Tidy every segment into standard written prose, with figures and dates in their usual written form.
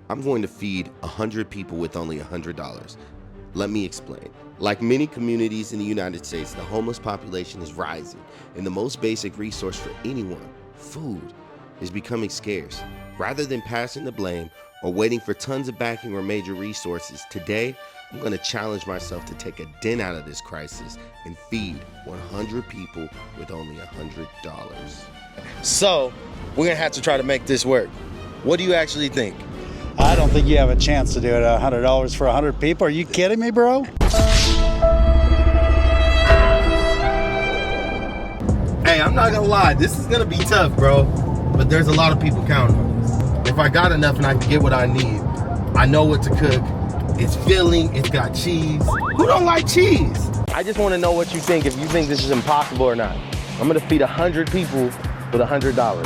I'm going to feed 100 people with only $100. Let me explain. Like many communities in the United States, the homeless population is rising, and the most basic resource for anyone, food, is becoming scarce. Rather than passing the blame or waiting for tons of backing or major resources, today I'm going to challenge myself to take a dent out of this crisis and feed 100 people with only $100. So, we're going to have to try to make this work. What do you actually think? I don't think you have a chance to do it at $100 for 100 people. Are you kidding me, bro? Hey, I'm not gonna lie, this is gonna be tough, bro. But there's a lot of people counting on this. If I got enough and I can get what I need, I know what to cook. It's filling, it's got cheese. Who don't like cheese? I just wanna know what you think, if you think this is impossible or not. I'm gonna feed 100 people with $100.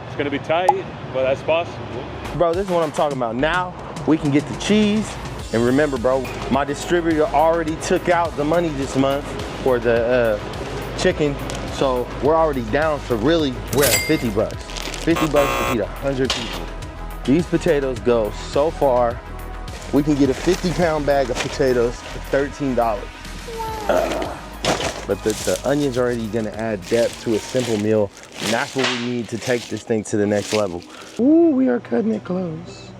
It's gonna be tight, but that's possible. Bro, this is what I'm talking about. Now, we can get the cheese. And remember, bro, my distributor already took out the money this month for the chicken. So we're already down, so really, we're at 50 bucks. 50 bucks to feed 100 people. These potatoes go so far. We can get a 50-pound bag of potatoes for $13. But the onion's already gonna add depth to a simple meal. And that's what we need to take this thing to the next level. Ooh, we are cutting it close.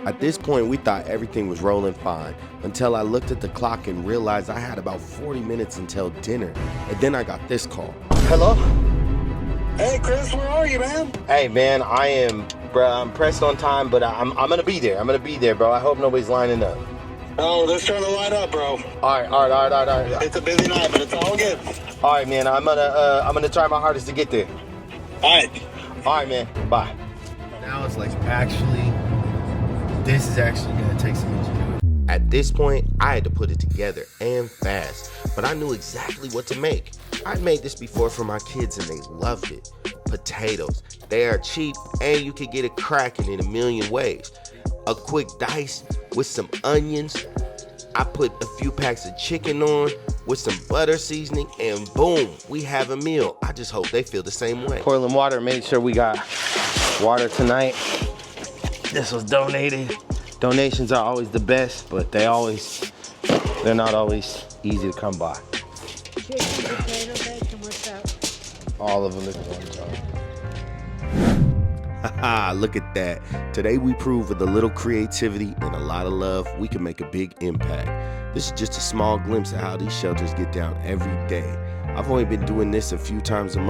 At this point, we thought everything was rolling fine until I looked at the clock and realized I had about 40 minutes until dinner. And then I got this call. Hello? Hey, Chris, where are you, man? Hey, man, I'm pressed on time, but I'm gonna be there. I'm gonna be there, bro. I hope nobody's lining up. Oh, let's try to line up, bro. All right. It's a busy night, but it's all good. All right, man, I'm gonna try my hardest to get there. All All right, man, bye. Now it's like this is actually gonna take some ingenuity. At this point, I had to put it together and fast, but I knew exactly what to make. I'd made this before for my kids and they loved it. Potatoes. They are cheap and you can get it cracking in a million ways. A quick dice with some onions. I put a few packs of chicken on with some butter seasoning and boom, we have a meal. I just hope they feel the same way. Boiling water, made sure we got water tonight. This was donated. Donations are always the best, but they're not always easy to come by. Chicken, potato, bacon, what's up? All of them is one time. Haha, look at that. Today we proved with a little creativity and a lot of love, we can make a big impact. This is just a small glimpse of how these shelters get down every day. I've only been doing this a few times a month.